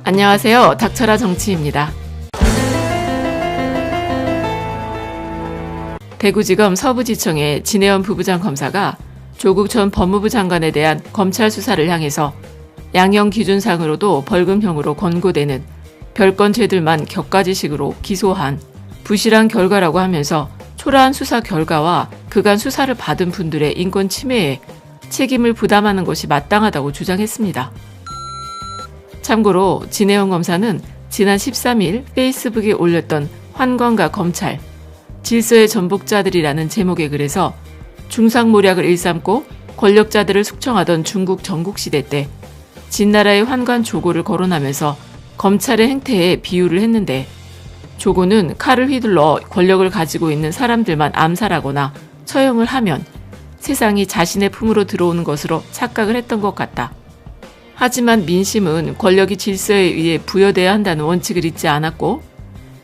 안녕하세요. 닥쳐라 정치입니다. 대구지검 서부지청의 진혜원 부부장 검사가 조국 전 법무부 장관에 대한 검찰 수사를 향해서 양형 기준상으로도 벌금형으로 권고되는 별건 죄들만 격가지식으로 기소한 부실한 결과라고 하면서 초라한 수사 결과와 그간 수사를 받은 분들의 인권 침해에 책임을 부담하는 것이 마땅하다고 주장했습니다. 참고로 진혜원 검사는 지난 13일 페이스북에 올렸던 환관과 검찰, 질서의 전복자들이라는 제목의 글에서 중상모략을 일삼고 권력자들을 숙청하던 중국 전국시대 때 진나라의 환관 조고를 거론하면서 검찰의 행태에 비유를 했는데, 조고는 칼을 휘둘러 권력을 가지고 있는 사람들만 암살하거나 처형을 하면 세상이 자신의 품으로 들어오는 것으로 착각을 했던 것 같다. 하지만 민심은 권력이 질서에 의해 부여돼야 한다는 원칙을 잊지 않았고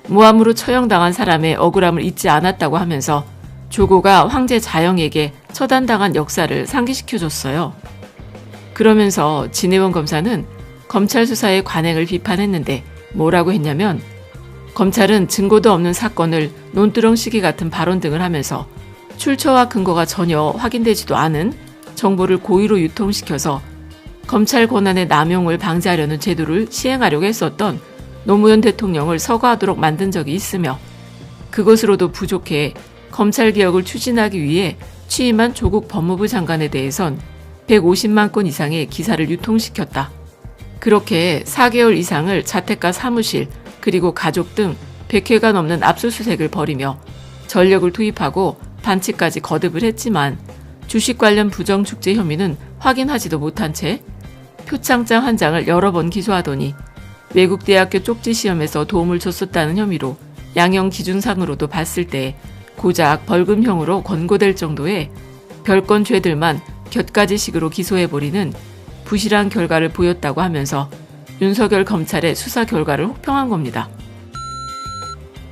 무함으로 처형당한 사람의 억울함을 잊지 않았다고 하면서 조고가 황제 자영에게 처단당한 역사를 상기시켜줬어요. 그러면서 진혜원 검사는 검찰 수사의 관행을 비판했는데 뭐라고 했냐면, 검찰은 증거도 없는 사건을 논두렁시기 같은 발언 등을 하면서 출처와 근거가 전혀 확인되지도 않은 정보를 고의로 유통시켜서 검찰 권한의 남용을 방지하려는 제도를 시행하려고 했었던 노무현 대통령을 서거하도록 만든 적이 있으며, 그것으로도 부족해 검찰개혁을 추진하기 위해 취임한 조국 법무부 장관에 대해선 150만 건 이상의 기사를 유통시켰다. 그렇게 4개월 이상을 자택과 사무실 그리고 가족 등 100회가 넘는 압수수색을 벌이며 전력을 투입하고 반치까지 거듭을 했지만 주식 관련 부정축제 혐의는 확인하지도 못한 채 표창장 한 장을 여러 번 기소하더니 외국 대학교 쪽지 시험에서 도움을 줬었다는 혐의로 양형 기준상으로도 봤을 때 고작 벌금형으로 권고될 정도의 별건 죄들만 곁가지식으로 기소해버리는 부실한 결과를 보였다고 하면서 윤석열 검찰의 수사 결과를 혹평한 겁니다.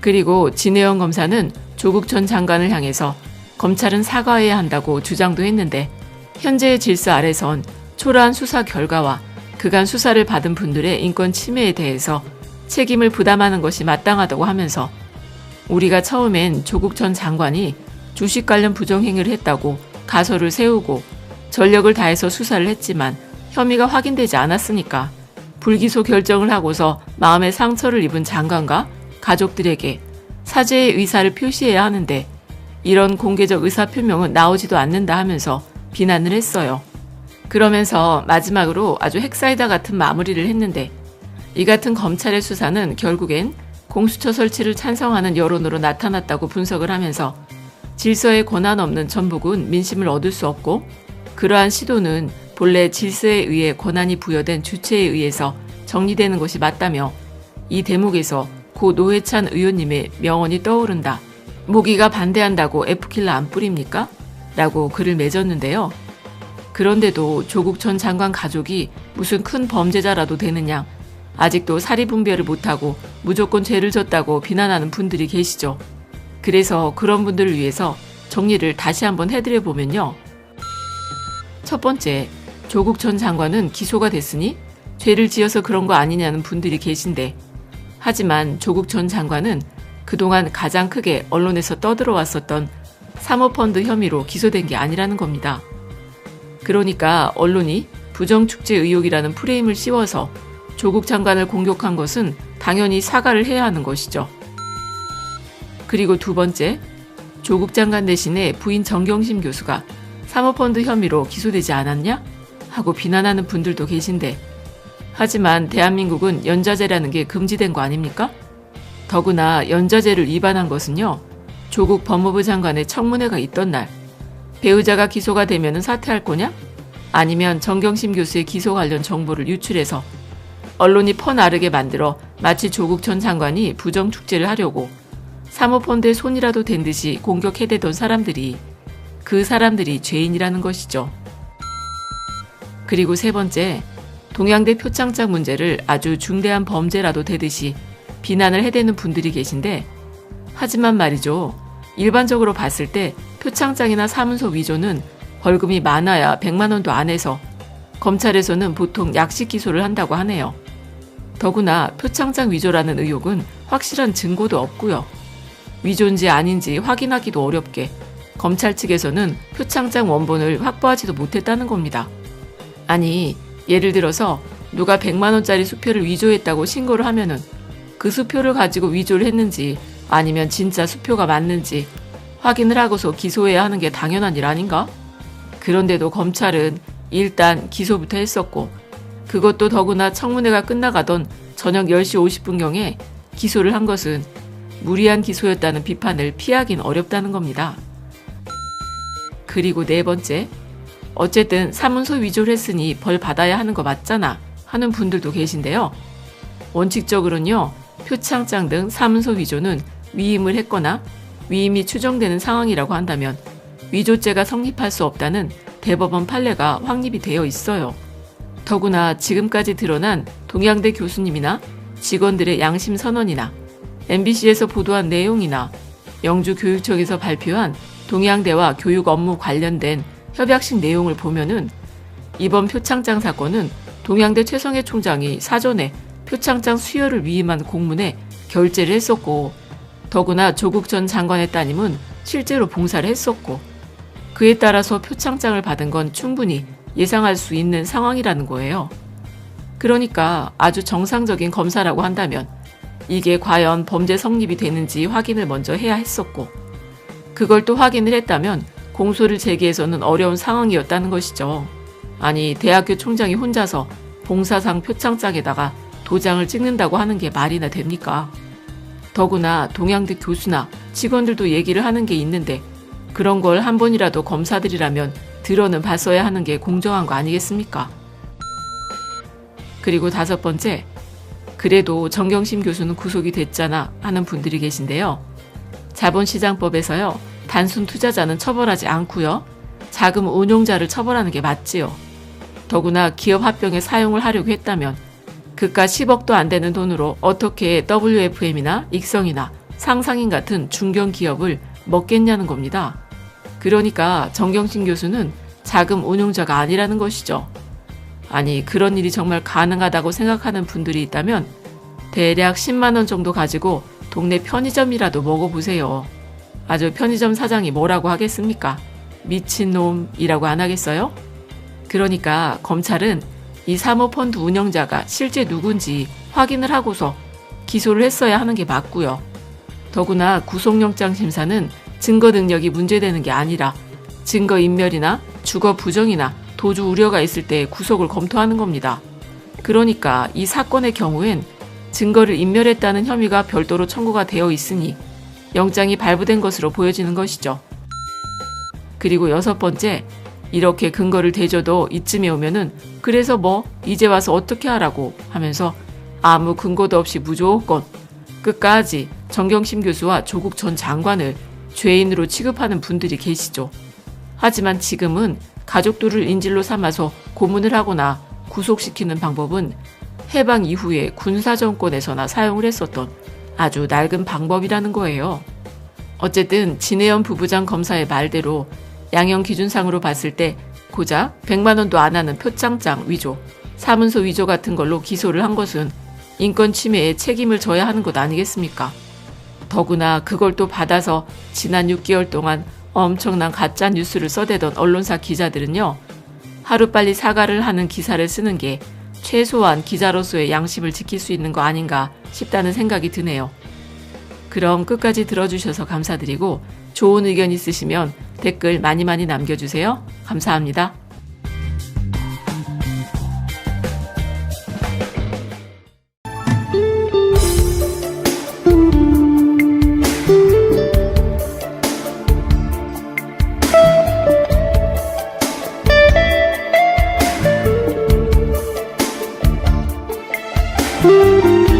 그리고 진혜원 검사는 조국 전 장관을 향해서 검찰은 사과해야 한다고 주장도 했는데, 현재의 질서 아래선 초라한 수사 결과와 그간 수사를 받은 분들의 인권 침해에 대해서 책임을 부담하는 것이 마땅하다고 하면서, 우리가 처음엔 조국 전 장관이 주식 관련 부정행위를 했다고 가설을 세우고 전력을 다해서 수사를 했지만 혐의가 확인되지 않았으니까 불기소 결정을 하고서 마음의 상처를 입은 장관과 가족들에게 사죄의 의사를 표시해야 하는데 이런 공개적 의사표명은 나오지도 않는다 하면서 비난을 했어요. 그러면서 마지막으로 아주 핵사이다 같은 마무리를 했는데, 이 같은 검찰의 수사는 결국엔 공수처 설치를 찬성하는 여론으로 나타났다고 분석을 하면서, 질서에 권한 없는 전복은 민심을 얻을 수 없고 그러한 시도는 본래 질서에 의해 권한이 부여된 주체에 의해서 정리되는 것이 맞다며, 이 대목에서 고 노회찬 의원님의 명언이 떠오른다. 모기가 반대한다고 F킬러 안 뿌립니까? 라고 글을 맺었는데요. 그런데도 조국 전 장관 가족이 무슨 큰 범죄자라도 되느냐, 아직도 사리분별을 못하고 무조건 죄를 졌다고 비난하는 분들이 계시죠. 그래서 그런 분들을 위해서 정리를 다시 한번 해드려보면요. 첫 번째, 조국 전 장관은 기소가 됐으니 죄를 지어서 그런 거 아니냐는 분들이 계신데, 하지만 조국 전 장관은 그동안 가장 크게 언론에서 떠들어왔었던 사모펀드 혐의로 기소된 게 아니라는 겁니다. 그러니까 언론이 부정축제 의혹이라는 프레임을 씌워서 조국 장관을 공격한 것은 당연히 사과를 해야 하는 것이죠. 그리고 두 번째, 조국 장관 대신에 부인 정경심 교수가 사모펀드 혐의로 기소되지 않았냐? 하고 비난하는 분들도 계신데, 하지만 대한민국은 연좌제라는 게 금지된 거 아닙니까? 더구나 연좌제를 위반한 것은요, 조국 법무부 장관의 청문회가 있던 날 배우자가 기소가 되면 사퇴할 거냐? 아니면 정경심 교수의 기소 관련 정보를 유출해서 언론이 퍼나르게 만들어 마치 조국 전 장관이 부정축제를 하려고 사모펀드에 손이라도 댄 듯이 공격해대던 사람들이, 그 사람들이 죄인이라는 것이죠. 그리고 세 번째, 동양대 표창장 문제를 아주 중대한 범죄라도 되듯이 비난을 해대는 분들이 계신데, 하지만 말이죠, 일반적으로 봤을 때 표창장이나 사문서 위조는 벌금이 많아야 100만 원도 안 해서 검찰에서는 보통 약식 기소를 한다고 하네요. 더구나 표창장 위조라는 의혹은 확실한 증거도 없고요. 위조인지 아닌지 확인하기도 어렵게 검찰 측에서는 표창장 원본을 확보하지도 못했다는 겁니다. 아니, 예를 들어서 누가 100만 원짜리 수표를 위조했다고 신고를 하면은 그 수표를 가지고 위조를 했는지 아니면 진짜 수표가 맞는지 확인을 하고서 기소해야 하는 게 당연한 일 아닌가? 그런데도 검찰은 일단 기소부터 했었고 그것도 더구나 청문회가 끝나가던 저녁 10시 50분경에 기소를 한 것은 무리한 기소였다는 비판을 피하긴 어렵다는 겁니다. 그리고 네 번째, 어쨌든 사문서 위조를 했으니 벌 받아야 하는 거 맞잖아 하는 분들도 계신데요. 원칙적으로는요, 표창장 등 사문서 위조는 위임을 했거나 위임이 추정되는 상황이라고 한다면 위조죄가 성립할 수 없다는 대법원 판례가 확립이 되어 있어요. 더구나 지금까지 드러난 동양대 교수님이나 직원들의 양심 선언이나 MBC에서 보도한 내용이나 영주교육청에서 발표한 동양대와 교육 업무 관련된 협약식 내용을 보면은 이번 표창장 사건은 동양대 최성해 총장이 사전에 표창장 수여를 위임한 공문에 결재를 했었고 더구나 조국 전 장관의 따님은 실제로 봉사를 했었고 그에 따라서 표창장을 받은 건 충분히 예상할 수 있는 상황이라는 거예요. 그러니까 아주 정상적인 검사라고 한다면 이게 과연 범죄 성립이 되는지 확인을 먼저 해야 했었고 그걸 또 확인을 했다면 공소를 제기해서는 어려운 상황이었다는 것이죠. 아니, 대학교 총장이 혼자서 봉사상 표창장에다가 도장을 찍는다고 하는 게 말이나 됩니까? 더구나 동양대 교수나 직원들도 얘기를 하는 게 있는데 그런 걸 한 번이라도 검사들이라면 들어는 봤어야 하는 게 공정한 거 아니겠습니까? 그리고 다섯 번째, 그래도 정경심 교수는 구속이 됐잖아 하는 분들이 계신데요. 자본시장법에서요, 단순 투자자는 처벌하지 않고요, 자금 운용자를 처벌하는 게 맞지요. 더구나 기업 합병에 사용을 하려고 했다면 그깟 10억도 안 되는 돈으로 어떻게 WFM이나 익성이나 상상인 같은 중견기업을 먹겠냐는 겁니다. 그러니까 정경심 교수는 자금 운용자가 아니라는 것이죠. 아니, 그런 일이 정말 가능하다고 생각하는 분들이 있다면 대략 10만 원 정도 가지고 동네 편의점이라도 먹어보세요. 아주 편의점 사장이 뭐라고 하겠습니까? 미친놈이라고 안 하겠어요? 그러니까 검찰은 이 사모펀드 운영자가 실제 누군지 확인을 하고서 기소를 했어야 하는 게 맞고요. 더구나 구속영장 심사는 증거 능력이 문제되는 게 아니라 증거인멸이나 주거 부정이나 도주 우려가 있을 때 구속을 검토하는 겁니다. 그러니까 이 사건의 경우엔 증거를 인멸했다는 혐의가 별도로 청구가 되어 있으니 영장이 발부된 것으로 보여지는 것이죠. 그리고 여섯 번째, 이렇게 근거를 대줘도 이쯤에 오면은 그래서 뭐 이제 와서 어떻게 하라고 하면서 아무 근거도 없이 무조건 끝까지 정경심 교수와 조국 전 장관을 죄인으로 취급하는 분들이 계시죠. 하지만 지금은 가족들을 인질로 삼아서 고문을 하거나 구속시키는 방법은 해방 이후에 군사정권에서나 사용을 했었던 아주 낡은 방법이라는 거예요. 어쨌든 진해연 부부장 검사의 말대로 양형 기준상으로 봤을 때 고작 100만 원도 안 하는 표창장 위조, 사문서 위조 같은 걸로 기소를 한 것은 인권 침해에 책임을 져야 하는 것 아니겠습니까? 더구나 그걸 또 받아서 지난 6개월 동안 엄청난 가짜 뉴스를 써대던 언론사 기자들은요, 하루빨리 사과를 하는 기사를 쓰는 게 최소한 기자로서의 양심을 지킬 수 있는 거 아닌가 싶다는 생각이 드네요. 그럼 끝까지 들어주셔서 감사드리고 좋은 의견 있으시면 댓글 많이 남겨주세요. 감사합니다. thank you